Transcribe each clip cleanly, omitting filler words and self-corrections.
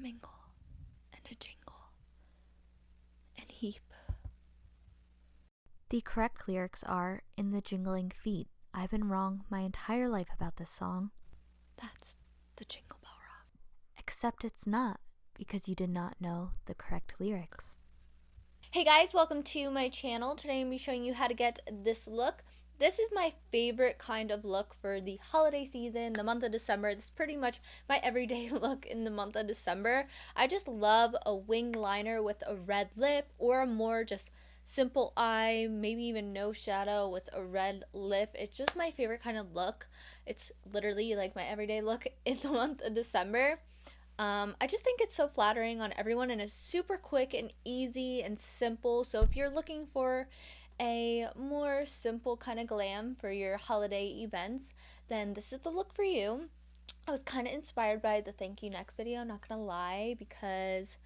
mingle and a jingle and heap. The correct lyrics are "in the jingling feet." I've been wrong my entire life about this song. That's the Jingle Bell Rock. Except it's not, because you did not know the correct lyrics. Hey guys, welcome to my channel. Today I'm going to be showing you how to get this look. This is my favorite kind of look for the holiday season, the month of December. This is pretty much my everyday look in the month of December. I just love a wing liner with a red lip or a more just simple eye, maybe even no shadow with a red lip. It's just my favorite kind of look. It's literally like my everyday look in the month of December. I just think it's so flattering on everyone and is super quick and easy and simple. So if you're looking for a more simple kind of glam for your holiday events, then this is the look for you. I was kind of inspired by the thank you next video, not gonna lie, because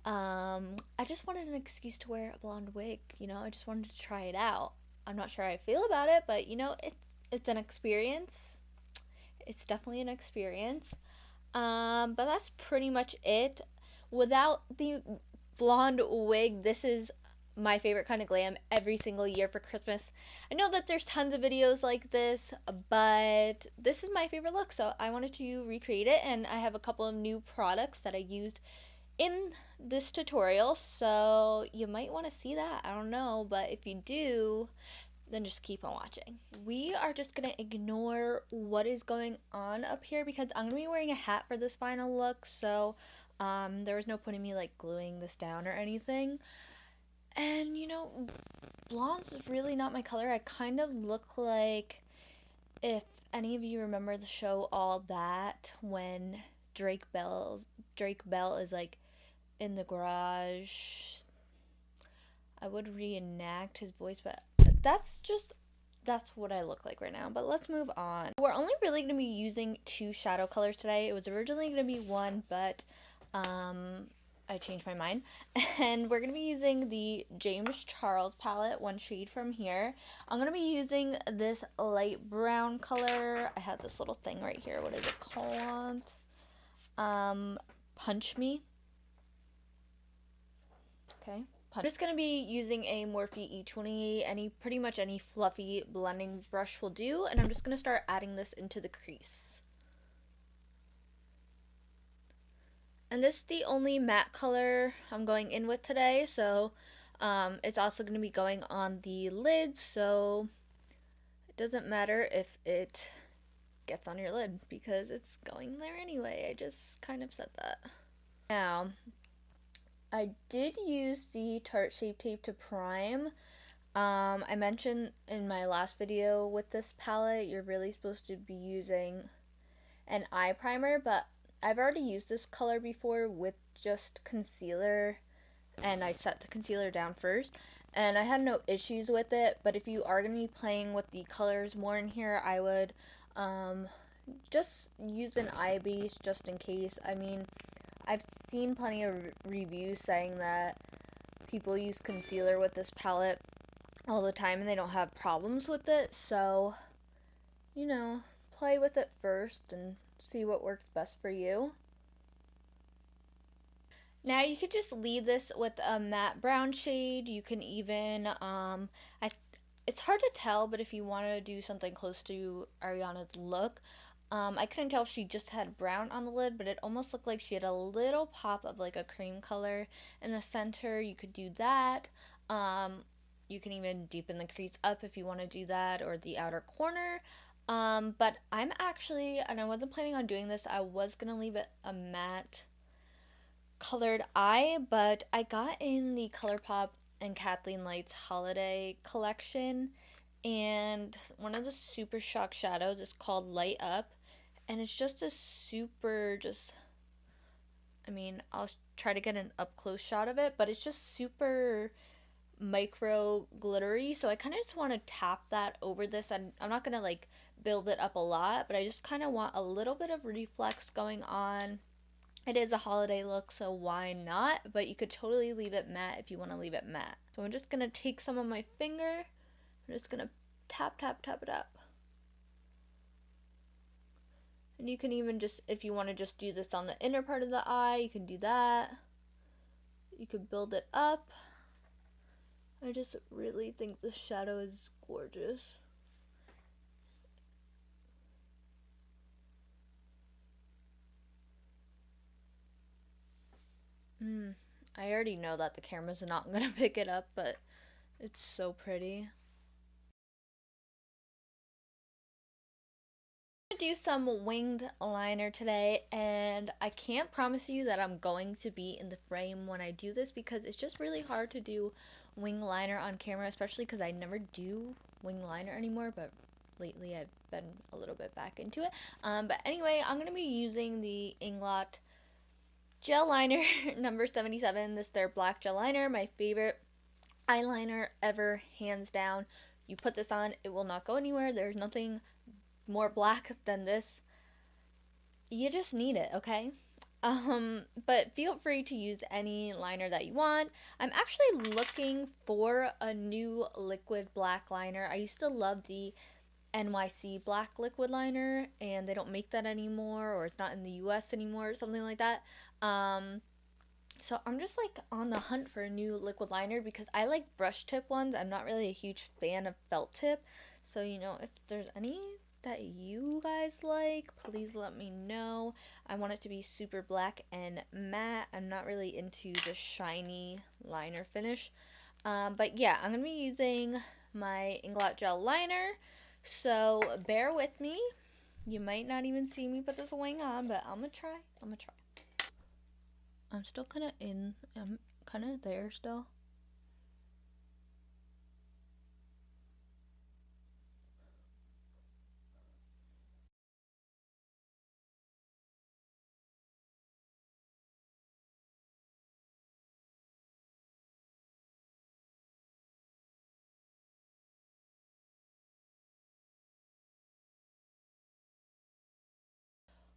I just wanted an excuse to wear a blonde wig, you know. I just wanted to try it out. I'm not sure how I feel about it, but you know, it's an experience. It's definitely an experience. But that's pretty much it. Without the blonde wig, this is my favorite kind of glam every single year for Christmas. I know that there's tons of videos like this, but this is my favorite look, so I wanted to recreate it, and I have a couple of new products that I used in this tutorial, so you might want to see that. I don't know, but if you do, then just keep on watching. We are just gonna ignore what is going on up here because I'm gonna be wearing a hat for this final look, so there was no point in me like gluing this down or anything. And you know, blonde's really not my color. I kind of look like, if any of you remember the show All That, when Drake Bell is like in the garage. I would reenact his voice, but that's what I look like right now. But let's move on. We're only really going to be using 2 shadow colors today. It was originally going to be 1, but I changed my mind. And we're going to be using the James Charles palette, one shade from here. I'm going to be using this light brown color. I have this little thing right here. What is it called? Punch Me. Okay. I'm just going to be using a Morphe E28, pretty much any fluffy blending brush will do, and I'm just going to start adding this into the crease. And this is the only matte color I'm going in with today, so it's also going to be going on the lid, so it doesn't matter if it gets on your lid because it's going there anyway. I just kind of said that. Now, I did use the Tarte Shape Tape to prime. I mentioned in my last video with this palette, you're really supposed to be using an eye primer, but I've already used this color before with just concealer, and I set the concealer down first, and I had no issues with it. But if you are going to be playing with the colors more in here, I would just use an eye base just in case. I mean, I've seen plenty of reviews saying that people use concealer with this palette all the time and they don't have problems with it. So, you know, play with it first and see what works best for you. Now you could just leave this with a matte brown shade. You can even, it's hard to tell, but if you want to do something close to Ariana's look, I couldn't tell if she just had brown on the lid, but it almost looked like she had a little pop of like a cream color in the center. You could do that. You can even deepen the crease up if you want to do that, or the outer corner. But I'm actually, and I wasn't planning on doing this, I was going to leave it a matte colored eye, but I got in the Colourpop and Kathleen Light's holiday collection, and one of the super shock shadows is called Light Up. And it's just a super, I mean, I'll try to get an up-close shot of it, but it's just super micro glittery. So I kind of just want to tap that over this. And I'm not going to, like, build it up a lot, but I just kind of want a little bit of reflex going on. It is a holiday look, so why not? But you could totally leave it matte if you want to leave it matte. So I'm just going to take some of my finger. I'm just going to tap, tap, tap it up. And you can even just, if you want to just do this on the inner part of the eye, you can do that. You can build it up. I just really think the shadow is gorgeous. I already know that the camera's not gonna pick it up, but it's so pretty. I'm gonna do some winged liner today, and I can't promise you that I'm going to be in the frame when I do this because it's just really hard to do wing liner on camera, especially because I never do wing liner anymore, but lately I've been a little bit back into it. But anyway, I'm gonna be using the Inglot Gel Liner number 77. This is their black gel liner, my favorite eyeliner ever, hands down. You put this on, it will not go anywhere. There's nothing more black than this. You just need it, okay? But feel free to use any liner that you want. I'm actually looking for a new liquid black liner. I used to love the NYC black liquid liner, and they don't make that anymore, or it's not in the US anymore, or something like that. So I'm just like on the hunt for a new liquid liner because I like brush tip ones. I'm not really a huge fan of felt tip. So, you know, if there's any that you guys like, please let me know. I want it to be super black and matte. I'm not really into the shiny liner finish. But yeah, I'm going to be using my Inglot Gel Liner. So bear with me. You might not even see me put this wing on, but I'm going to try. I'm still I'm kind of there still.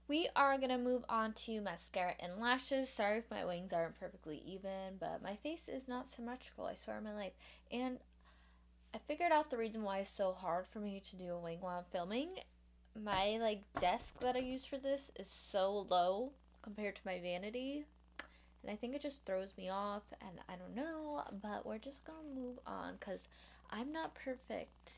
We are going to move on to mascara and lashes. Sorry if my wings aren't perfectly even, but my face is not symmetrical, I swear on my life. And I figured out the reason why it's so hard for me to do a wing while I'm filming. My desk that I use for this is so low compared to my vanity. And I think it just throws me off, and I don't know, but we're just going to move on because I'm not perfect.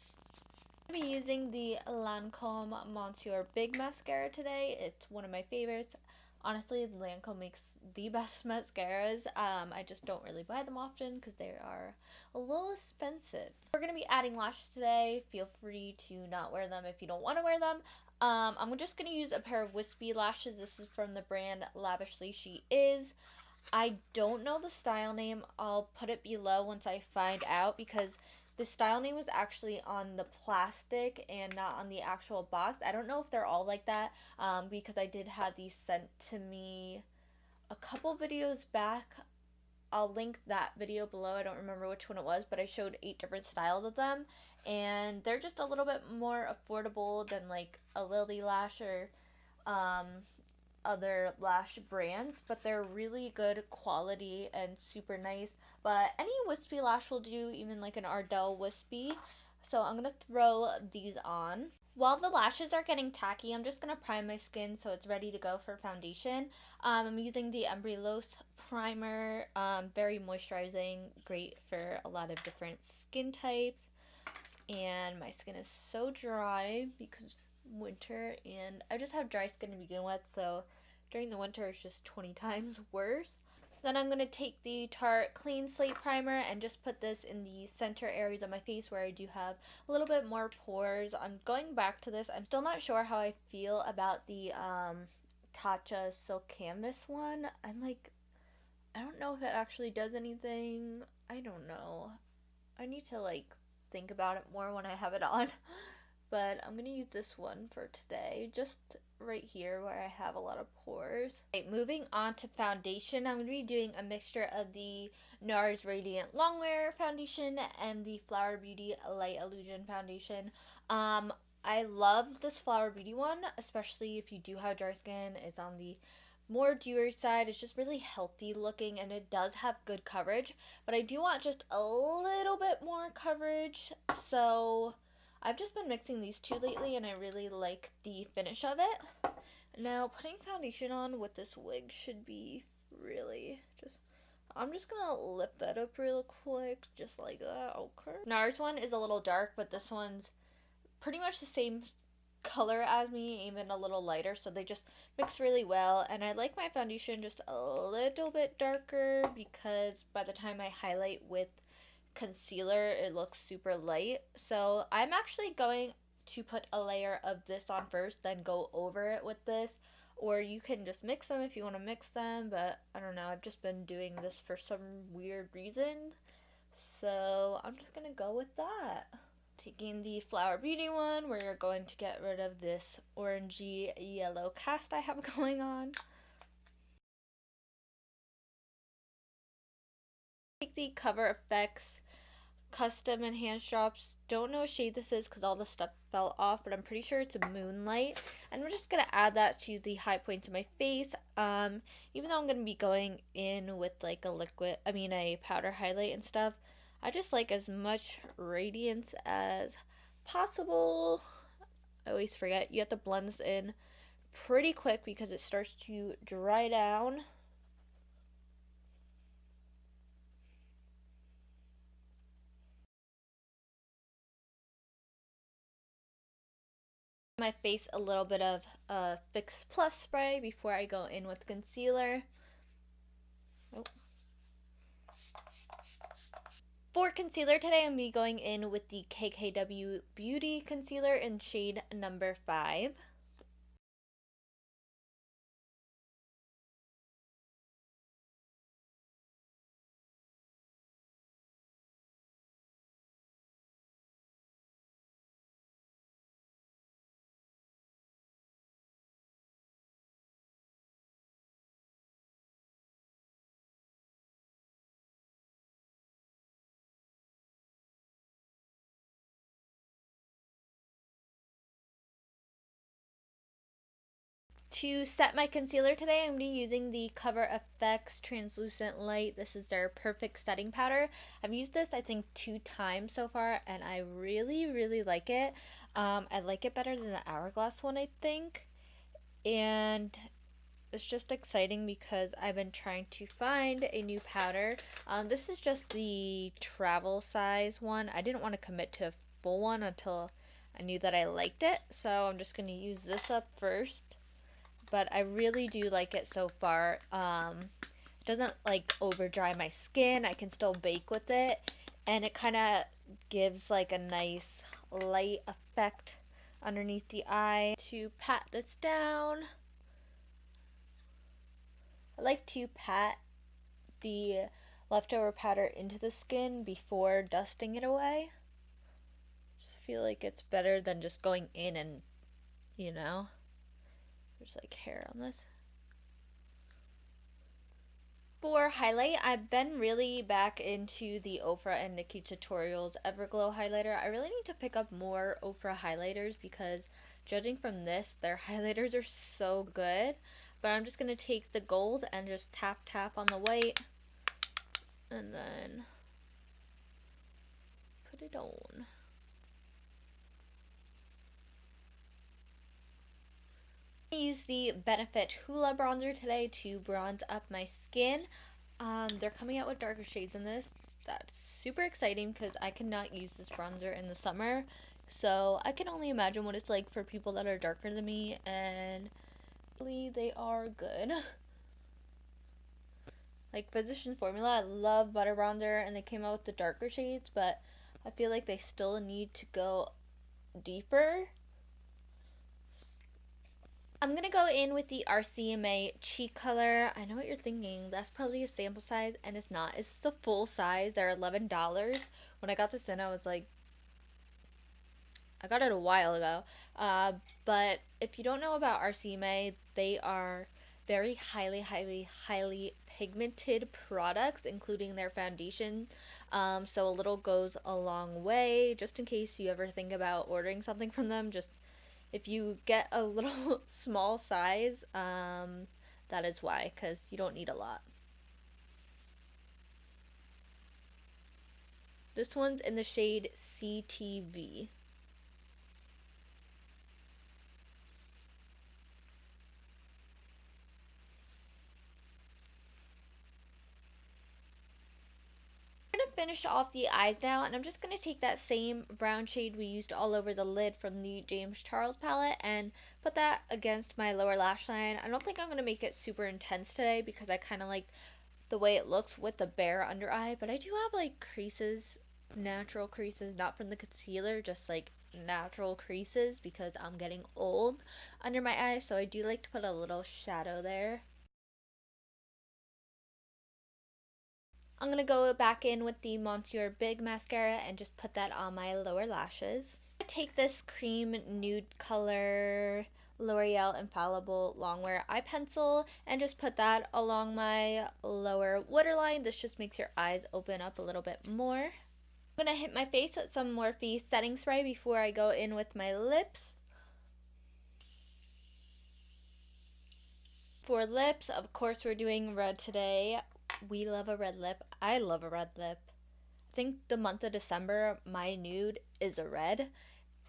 I'm going to be using the Lancome Monsieur Big Mascara today. It's one of my favorites. Honestly, Lancome makes the best mascaras. I just don't really buy them often because they are a little expensive. We're going to be adding lashes today. Feel free to not wear them if you don't want to wear them. I'm just going to use a pair of wispy lashes. This is from the brand Lavishlysheis. I don't know the style name. I'll put it below once I find out because the style name was actually on the plastic and not on the actual box. I don't know if they're all like that because I did have these sent to me a couple videos back. I'll link that video below. I don't remember which one it was, but I showed 8 different styles of them. And they're just a little bit more affordable than like a Lily Lash or other lash brands, but they're really good quality and super nice. But any wispy lash will do, even like an Ardell wispy. So I'm gonna throw these on. While the lashes are getting tacky, I'm just gonna prime my skin so it's ready to go for foundation. I'm using the Embryolisse primer, very moisturizing, great for a lot of different skin types. And my skin is so dry because winter, and I just have dry skin to begin with, so during the winter it's just 20 times worse. Then I'm going to take the Tarte Clean Slate Primer and just put this in the center areas of my face where I do have a little bit more pores. I'm going back to this. I'm still not sure how I feel about the Tatcha Silk Canvas one. I don't know if it actually does anything. I don't know. I need to think about it more when I have it on. But I'm going to use this one for today, just right here where I have a lot of pores. Okay, moving on to foundation, I'm going to be doing a mixture of the Nars Radient Longwear foundation and the Flower Beauty Light Illusion foundation. I love this Flower Beauty one, especially if you do have dry skin. It's on the more dewy side. It's just really healthy looking, and it does have good coverage, but I do want just a little bit more coverage, so I've just been mixing these two lately and I really like the finish of it. Now, putting foundation on with this wig should be really just... I'm just gonna lift that up real quick, just like that, okay. Nars one is a little dark, but this one's pretty much the same color as me, even a little lighter, so they just mix really well. And I like my foundation just a little bit darker because by the time I highlight with concealer, it looks super light. So I'm actually going to put a layer of this on first, then go over it with this. Or you can just mix them if you want to mix them, but I don't know, I've just been doing this for some weird reason. So I'm just gonna go with that. Taking the Flower Beauty one, where you're going to get rid of this orangey yellow cast I have going on. Take the Cover FX Custom Enhanced Drops. Don't know what shade this is because all the stuff fell off, but I'm pretty sure it's a Moonlight. And we're just going to add that to the high points of my face. Even though I'm going to be going in with like a powder highlight and stuff, I just like as much radiance as possible. I always forget. You have to blend this in pretty quick because it starts to dry down. My face a little bit of Fix Plus spray before I go in with concealer. Oh. For concealer today, I'm going to be going in with the KKW Beauty Concealer in shade number 5. To set my concealer today, I'm going to be using the Cover FX Translucent Light. This is their Perfect Setting Powder. I've used this, I think, 2 times so far, and I really, really like it. I like it better than the Hourglass one, I think. And it's just exciting because I've been trying to find a new powder. This is just the travel size one. I didn't want to commit to a full one until I knew that I liked it. So I'm just going to use this up first. But I really do like it so far. It doesn't like over dry my skin. I can still bake with it. And it kind of gives like a nice light effect underneath the eye. To pat this down, I like to pat the leftover powder into the skin before dusting it away. Just feel like it's better than just going in and, there's like hair on this. For highlight, I've been really back into the Ofra and Nikkie Tutorials Everglow highlighter. I really need to pick up more Ofra highlighters because judging from this, their highlighters are so good. But I'm just going to take the gold and just tap on the white and then put it on. I use the Benefit Hoola bronzer today to bronze up my skin. They're coming out with darker shades in this. That's super exciting because I cannot use this bronzer in the summer. So I can only imagine what it's like for people that are darker than me, and really they are good. Like Physicians Formula, I love butter bronzer and they came out with the darker shades, but I feel like they still need to go deeper. I'm going to go in with the RCMA cheek color. I know what you're thinking. That's probably a sample size, and it's not. It's the full size. They're $11. When I got this in, I was like, I got it a while ago. But if you don't know about RCMA, they are very highly pigmented products, including their foundation. So a little goes a long way. Just in case you ever think about ordering something from them, just if you get a little small size, that is why, because you don't need a lot. This one's in the shade CTV. finished off the eyes now, and I'm just going to take that same brown shade we used all over the lid from the James Charles palette and put that against my lower lash line. I don't think I'm going to make it super intense today because I kind of like the way it looks with the bare under eye, but I do have like creases, natural creases, not from the concealer, just like natural creases because I'm getting old under my eyes, so I do like to put a little shadow there. I'm going to go back in with the Monsieur Big Mascara and just put that on my lower lashes. I take this cream nude color L'Oreal Infallible Longwear eye pencil and just put that along my lower waterline. This just makes your eyes open up a little bit more. I'm going to hit my face with some Morphe setting spray before I go in with my lips. For lips, of course, we're doing red today. We love a red lip. I love a red lip. I think the month of December, my nude is a red,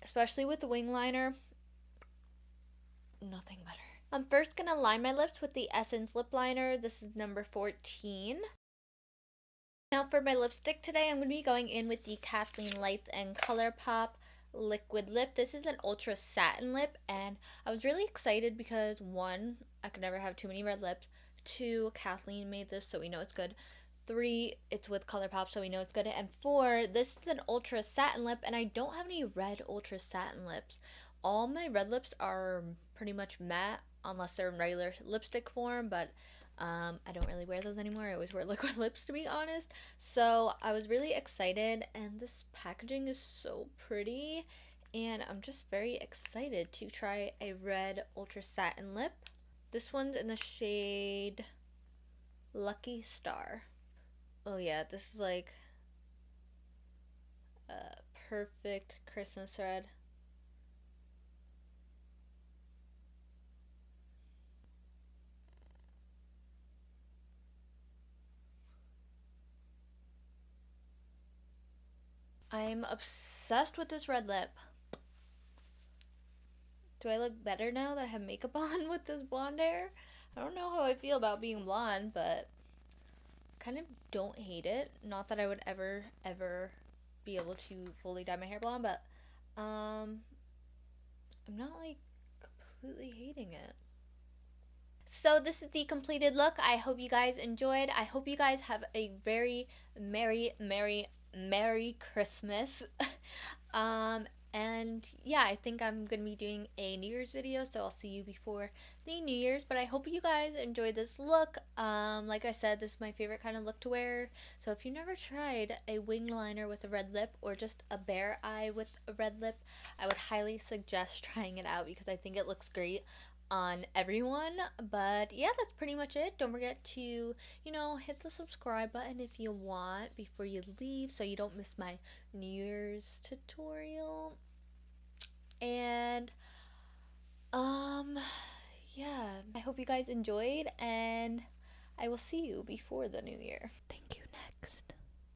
especially with the wing liner. Nothing better. I'm first going to line my lips with the Essence lip liner. This is number 14. Now for my lipstick today, I'm going to be going in with the Kathleen Lait and Colourpop liquid lip. This is an ultra satin lip, and I was really excited because 1, I could never have too many red lips. 2, Kathleen made this, so we know it's good. 3, it's with Colourpop, so we know it's good. And 4, this is an ultra satin lip, and I don't have any red ultra satin lips. All my red lips are pretty much matte, unless they're in regular lipstick form, but I don't really wear those anymore. I always wear liquid lips, to be honest. So I was really excited, and this packaging is so pretty, and I'm just very excited to try a red ultra satin lip. This one's in the shade Lucky Star. Oh yeah, this is like a perfect Christmas red. I'm obsessed with this red lip. Do I look better now that I have makeup on with this blonde hair? I don't know how I feel about being blonde, but kind of don't hate it. Not that I would ever be able to fully dye my hair blonde, but I'm not like completely hating it. So this is the completed look. I hope you guys enjoyed. I hope you guys have a very Merry Christmas. And yeah, I think I'm gonna be doing a New Year's video, so I'll see you before the New Year's. But I hope you guys enjoyed this look. Like I said, this is my favorite kind of look to wear. So if you never tried a wing liner with a red lip or just a bare eye with a red lip, I would highly suggest trying it out because I think it looks great on everyone. But yeah, that's pretty much it. Don't forget to, hit the subscribe button if you want before you leave so you don't miss my New Year's tutorial. And yeah, I hope you guys enjoyed, and I will see you before the new year. Thank you.